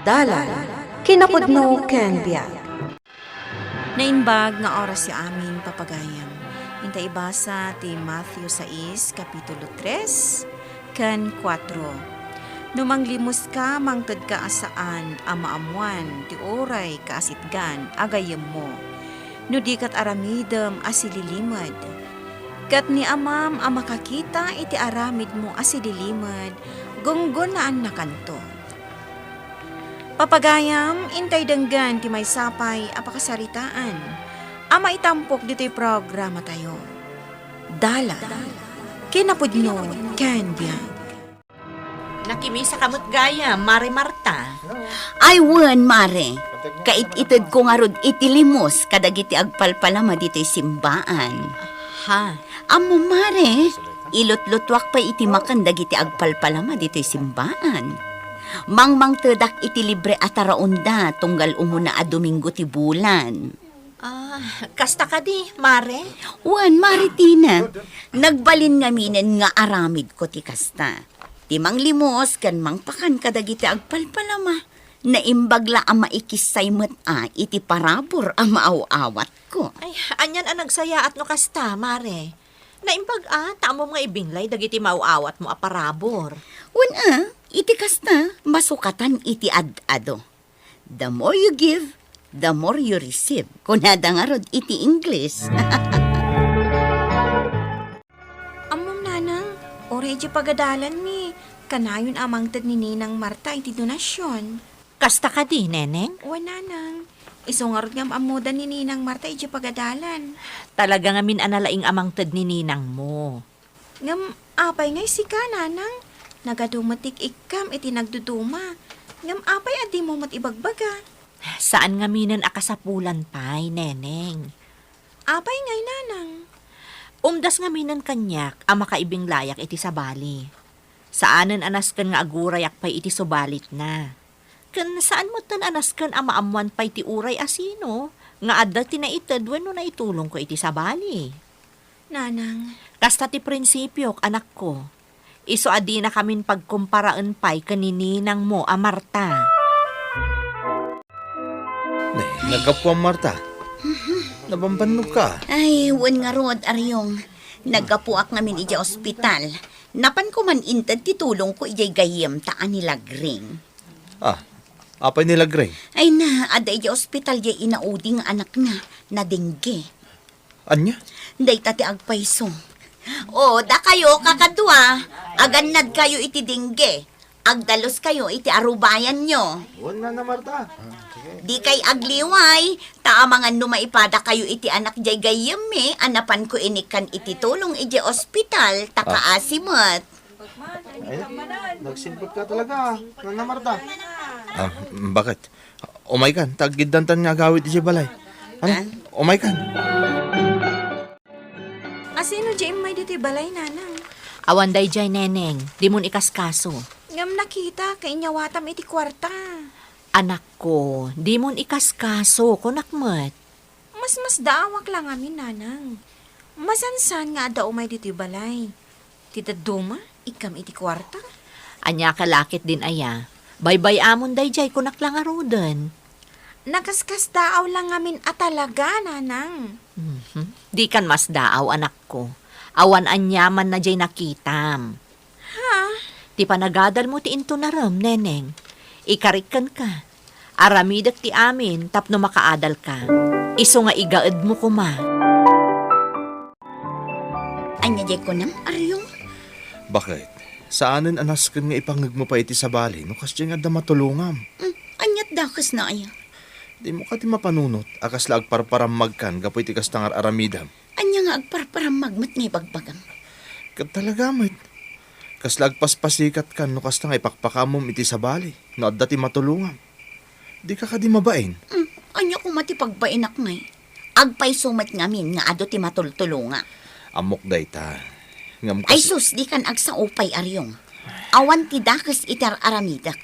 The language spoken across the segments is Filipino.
Dalan, kinapudno ken biag. Naimbag nga oras si amin papagayam. Hintay ibasa ti Matthew 6, Kapitulo 3, kan 4. Numanglimos ka, mangtod ka asaan, amaamuan, ti oray kaasitgan, agayam mo. Nudikat aramidem asililimad. Kat ni amam amakakita iti aramid mo asililimad, gunggunaan na kanto. Papagayam, intay denggan ti may sapay apakasaritaan. Ama itampok dito'y programa tayo. Dala, kinapudno, ken biag. Nakimi sa kamot gaya, Mare Marta. Ay, wan, mare. Kait-itad ko nga rod itilimos kadagiti agpalpalama dito'y simbaan. Ha? Amo, mare, ilot-lotwak pa iti makan dagiti agpalpalama dito'y simbaan. Mangmang tedak iti libre ataraunda tunggal umuna a Domingo ti bulan. Kasta ka di, Mare? Wan, mare, Tina. Nagbalin nga minen nga aramid ko ti kasta. Timang limos kan mangpakan kadagiti agpalpalama. Naimbagla ang maikisay met iti parabor ang maaw-awat ko. Ay, anyan ang nagsaya at no kasta, Mare. Naimbag tamo mga ibinglay dagiti mauawat mo aparabor. Wan iti kasta, masukatan iti ad-ado. The more you give, the more you receive. Kunada nga rod iti English. Amom nanang, oray di pagadalan mi. Kanayon amang tad ni Ninang Marta iti donasyon. Kasta ka di, Neneng? Wananang, isungarod ngam amudan ni Ninang Marta iti pagadalan. Talaga nga min analaing amang tad ni Ninang mo. Ngam apay ngay si ka, nanang. Nagadumatik ikam iti nagduduma. Ngam apay adi mo mat ibagbaga. Saan nga minan akasapulan pa'y, Neneng? Apay ngay, nanang. Umdas nga minan kanyak ang makaibing layak iti sabali. Saanan anaskan nga agurayak pa'y iti subalit na. Kan saan mo tan anaskan ang maamuan pa'y ti uray asino? Nga adda tinaitad wenno na itulong ko iti sabali. Nanang, Kasta ti prinsipyo, anak ko. Iso adi na kamin pagkumparaan pa'y kanininang mo, Marta. Nagkapuan, Marta. Nabambanog ka. Ay, wan nga rod, Aryong. Nagkapuak namin iti ospital. Napan ko man intad titulong ko ijay gayem taan nilagring. Apay nila, Gray? Ay na, ada iti ospital jay inauding anak na dengge. Anya? Day tati agpaiso. O, da kayo kakadwa. Aganad kayo iti dengge. Agdalos kayo iti arubayan nyo. Wala na, Marta. Di kay agliway, taamangan numaipada kayo iti anak jay gayem anapan ko inikan iti tulong iti ospital, takaasimot. Nagsimpot ka talaga, Nana Marta. Bakit? Umay kan, taggidantan nga gawit iti balay. Ano? Umay kan. asino jay may dito'y balay, nanang. Awanday jay, Neneng, di mon ikaskaso. Ngam nakita, kainyawatam iti kwarta. Anak ko, di mon ikaskaso, kunakmat. Mas daawak lang amin, nanang. Masansan nga ada umay dito'y balay. Tita Duma, ikam iti kwarta. Anya kalakit din aya. Baybay amon day jay kunak lang arudan. Nakaskas daaw lang amin atalaga, nanang. Di kan mas daaw, anak ko. Awan anyaman na jay nakitam. Ha? Ti panagadal mo ti into naram, Neneng. Ikarikan ka. Aramidak ti amin tapno makaadal ka. Iso nga igaed mo kuma. Anya jay ko nang, Aryong? Bakit? Saanan anaskan nga ipangag mo pa iti sabali, no kas nga da matulungam. Anyat dakas na aya. Di mo ka di mapanunot, akas lag parparamag kan, gapoy ti kastangar aramidam. Anya nga agparparam magmat nga ibagbagang. Kat talaga, mait. Kas lag paspasikat kan, no kas nga ipakpakamom iti sabali, no adda ti matulungam. Di ka di mabain. Anya ko matipagpainak ngay. Agpay sumat ngamin nga ado ti matultulunga. Amok day ta. Ngam Ay kasi... sus, di kan agsaupay, Aryong. Awan ti dakas itar aramidak.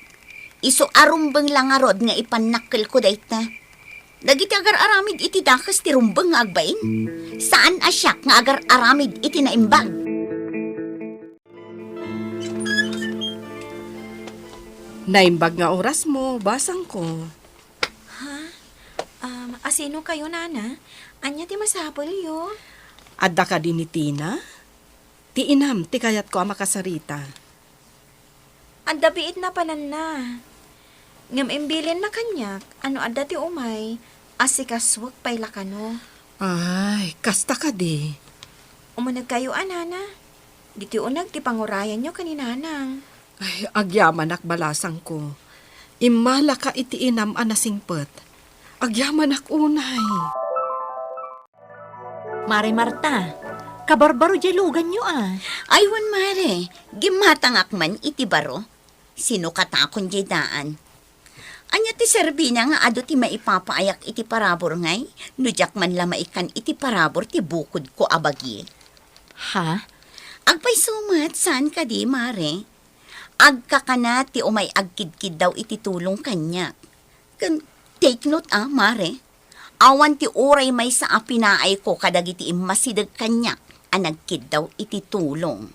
Iso arumbeng lang arod nga ipanakkel ko dayt na. Dagiti agar aramid iti dakas ti rumbeng nga agbain. Saan asyak nga agar aramid iti naimbag? Naimbag nga oras mo, basang ko. Asino kayo, nana? Anya ti masapol yo? Adda ka din ni Tina? Ti inam, ti kayat ko ang makasarita. Ang dabiit na panan na. Ngam imbilin na kanyak, ano adda ti umay, asikaswag payla kano. Ay, kasta ka di. Umunag kayo, anana. Diti unag ti pangurayan nyo kaninanang. Ay, agyaman ak balasang ko. Imala ka iti inam anasingpet. Agyaman ak unay. Mare Marta, kabarbaro dilugan nyo ah. Aywan mare, gimatangak man iti baro. Sino katakon di daan? Anya ti serbina nga ado ti maipapaayak iti parabor ngay, nudyak man lamaikan iti parabor ti bukod ko abagi. Ha? Agpay sumat, saan ka di mare? Agkakana ti umay agkidkid daw iti tulong kanya. Take note mare. Awan ti oray may sa apinaay ko kadagiti imasidag kanya anagkid daw iti tulong.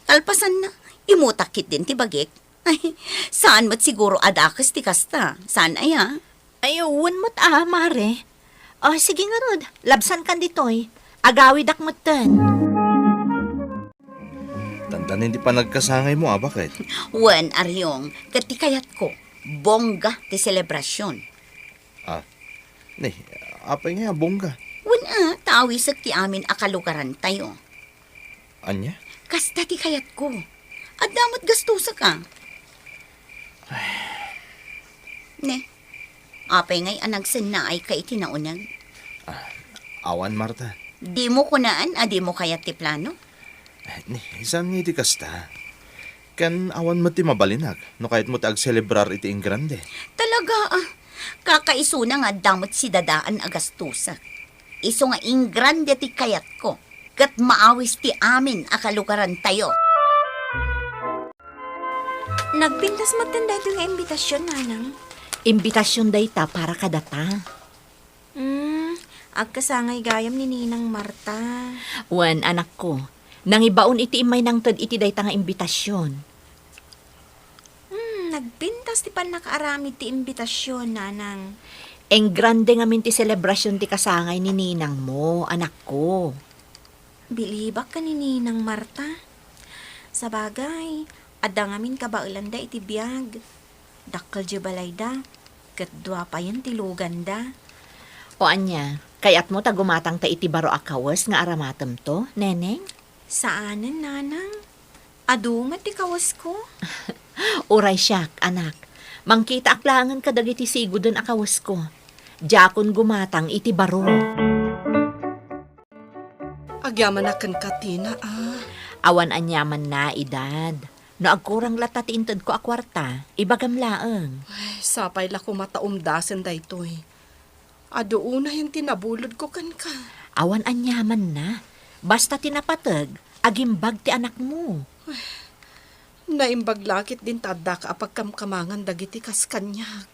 Talpasan na, imutakit din ti bagik. Ay, saan mo't siguro adakas ti kasta? Saan aya? Ay, uwan mo't Mare. Sige nga rod, labsan kan ditoy. Agawid ak mo't tan. Tandan hindi pa nagkasangay mo, bakit? Wan, Aryong, kati kayat ko, bongga ti selebrasyon. Ni, apay nga, bongga. Wan tawisag ti amin akalugaran tayo. Anya? Kasta ti kayat ko. At damot gastusa ka. Ne, apay ngay anagsen na ay kay tinaunag. Awan, Marta. Di mo kunaan, di mo kayat ti plano? Ni, saan nga iti kasta? Kan awan mo ti mabalinag, no kahit mo ti ag-celebrar iti ing grande. Talaga kakaisuna nga damot si dadaan agastusa. Iso nga ing grande ti kayat ko. Kat maawis ti amin akalugaran tayo. Nagpintas magtanda ito nga imbitasyon, nanang. Imbitasyon dayta para kadata. Agkasangay gayam ni Ninang Marta. Wan, anak ko, nang ibaon iti imay nang tad iti dayta nga imbitasyon. Nagpintas ti pan nakaaramid ti imbitasyon, nanang. Eng grande nga min ti selebrasyon ti kasangay ni ninang mo, anak ko. Bilibak ka ni Ninang Marta. Sa bagay, adda ngamin kabailan da iti biyag. Dakkel di balay da. Katdwa pa yan tilugan da. O anya, kayat mo tagumatang ta iti baro akawas nga aramatem to, neneng? Saanan, nanang? Adu nga ti kawas ko? Uray siyak, anak. Mangkita aklangan ka dagiti sigudon akawas ko. Jakon gumatang iti baro. Agyaman akan ka, Tina, Awan anyaman na, edad. No agkurang latat intod ko akwarta, ibagam laeng. Ay, sapay la ko mataumdasen daytoy. Ado una yung tinabulod ko kan ka. Awan anyaman na. Basta tinapatag, agimbag ti anak mo. Naimbag lakit din tada ka apagkamkamangan dagiti kaskanyak.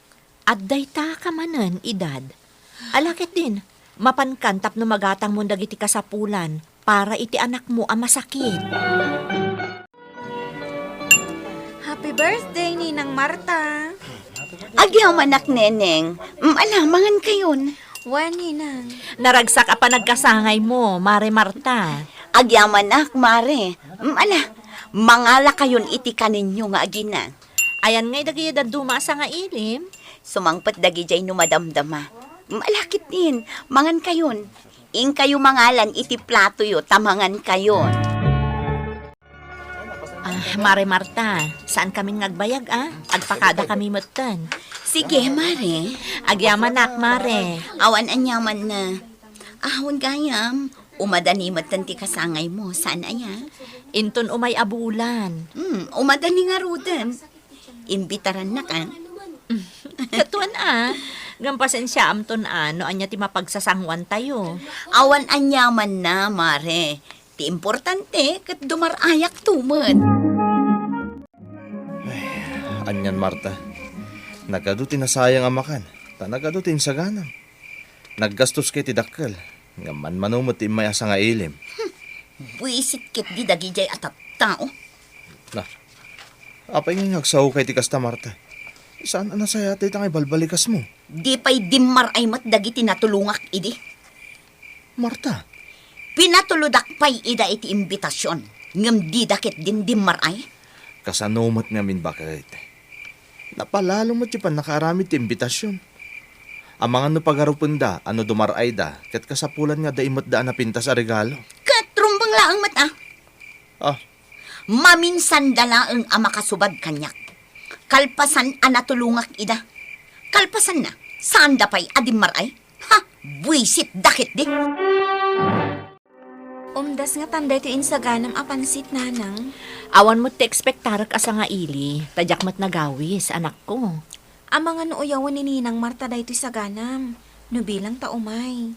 At dayta ka manen, edad. Alakit din, mapankantap no magatang mo dagiti kasapulan para iti anak mo ang masakit. Happy birthday, Ninang Marta. Agyaman ak neneng, alamangan kayon. Wan, Ninang. Naragsak pa nagkasangay mo, Mare Marta. Agyaman ak, mare. Mangala kayon iti kaninyo nga agina. Ayan ngay dagi daduma sa nga ilim. Sumangpat dagi jay numadamdama. Malakit din, mangan kayon. Ing kayo mangalan iti plato yo, tamangan kayon. Mare Marta, saan kami ngagbayag Agpakada kami mutan. Sige, mare. Agyaman nak, Mare. Awan anyaman na. Ahon gayam, umadanimat tanti kasangay mo. Saan aya? Inton umay abulan. Umadani nga rudan. Imbitaran na ka. Katuan gampasen siya amton no anya ti mapagsasangwan tayo. Awan anyaman na, mare. Ti importante, kat dumarayak tumad. Anyan, Marta. Nagadutin na sayang amakan. Nagadutin sa ganam. Naggastos kay ti dakkel. Nga manumot ti mayasa nga ilim. Buisit kit di dagijay atap tao. Na, Apay nga ngagsaw kay ti kasta, Marta. Saan ana saya ti tangay balbalikas mo? Di pa'y dimmar ay mat dagiti natulungak idi. Marta, Pinatuludak pa'y ida iti imbitasyon. Ngam di dakit din dimmar ay. kasanumat nga min bakit. Napalalo mo ti pan nakaaramid ti imbitasyon. Ang mga no pagarupunda, ano dumaray da, kat kasapulan nga da imot da na pintas a regalo. Katrumbang laang mat ah. Ah, Maminsan dalaang ama kasubad kanyak. Kalpasan anatulungak ida. Kalpasan na. Saan da pa'y adimmar ay? Ha? Buisit dakit di. Umdas nga tanday to insaganam apansit nanang. Awan mo ti ekspektarak asa nga ili, tadyak mat nagawis, anak ko. Ang mga nuuyawan ni Ninang Marta daytoy sa ganam. No bilang taumay.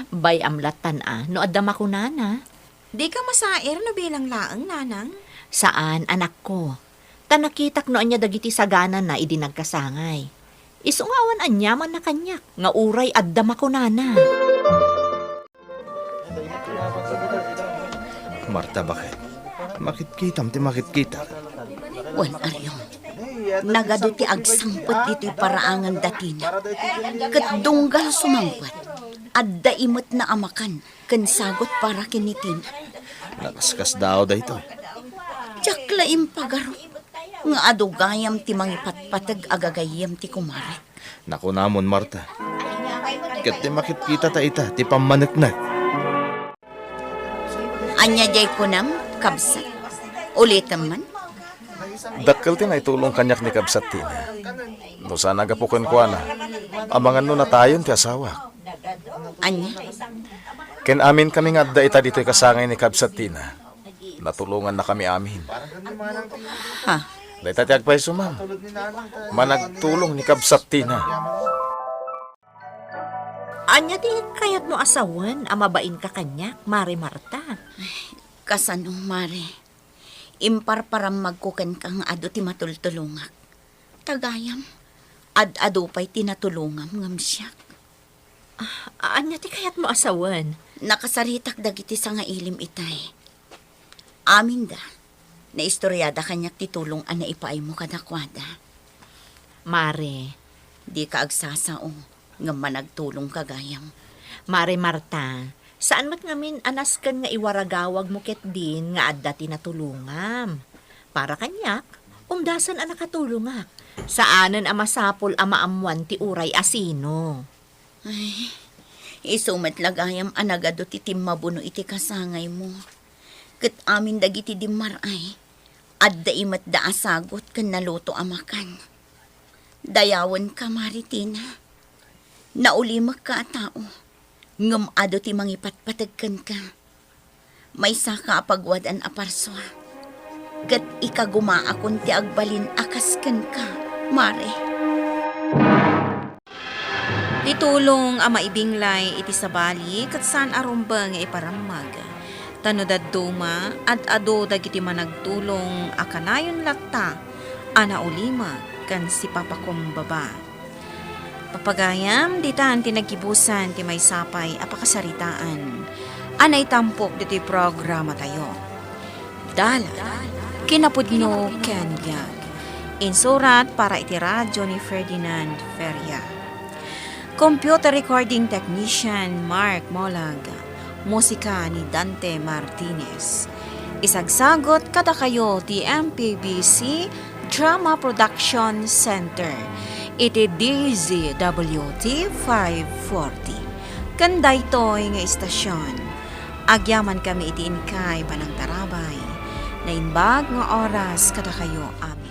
Bay amlatan no adama ko nana. Di ka masair no bilang laang nanang. Saan, anak ko? Tanakitak no anya dagiti saganan na idinagkasangay. Isungawan anyaman na kanyak, nga uray addama ko nana. Marta, bakit? Makitkitam ti makitkitak. Wan aryong. Nagado ti agsangpot dito'y paraangan datina. Kat dunggal sumangpot. Adda imot na amakan. Kan sagot para kinitin. Nakaskas daw da ito. Jakla impagaro. Nga adugayam ti mangipatpatag agagayam ti kumari. Naku namon, Marta. Kat ti makitkita ta ita, ti pamanaknak. Anya jay ko nam, kabsat. Ulitan man. Dakkel ti na itulong kanyak ni Kabsat Tina. No sana gapukin ko na. Amangan no na tayon ti asawa. Anya, Ken amin kami nga da ita dito'y kasangay ni Kabsat Tina. Natulungan na kami amin. ha? Dahil tati agpay sumam. Managtulong ni Kabsat Tina. Anya di kayat mo asawan, amabain ka kanyak, Mari Marta. Kasano, mare. Imparparam magkukan kang ado ti matultulungak. Tagayam, ad-ado pa'y tinatulungam ngam siya. Anya ti kayat mo asawan. Nakasaritak dagiti sa nga ilim itay. Amin da, na istoryada kanyak titulong ana ipaay mo kadakwada. Mare, Di ka agsasao, nga managtulong kagayam. Mari Marta, saan mat ngamin anaskan nga iwaragawag mo ket din nga adda tinatulungam. Para kanyak, umdasan ang nakatulungak. Saanan ang masapol ang maamuan ti uray asino. Isumat lagayam anagado ti timmabuno iti kasangay mo. Kat amin dagiti dimmaray, adda imat da asagot kan naluto amakan. Dayawan ka, Maritina. Naulimak ka tao. Ngam ado ti mangipatpatagkan ka. May saka apagwadan aparswa. Kat ikagumaakon ti agbalin akaskan ka, Mare. Titulong ang maibinglay iti sabali kat saan arumbang nga iparamag. Tanudad duma at ado dagiti managtulong akanayon latta ana ulima kan si papakom baba. Papagayam ditan tinagibusan ti may sapay apakasaritaan. Anay tampok diti programa tayo. Dala kinapudno ken biag. Insurat para iti radyo ni Ferdinand Feria. Computer recording technician Mark Molag. Musika ni Dante Martinez. Isagsagot kada kayo ti MPBC Drama Production Center. Iti DZWT 540. Kanday to'y nga istasyon. Agyaman kami iti inkay panang tarabay. Nainbag nga oras kada kayo amin.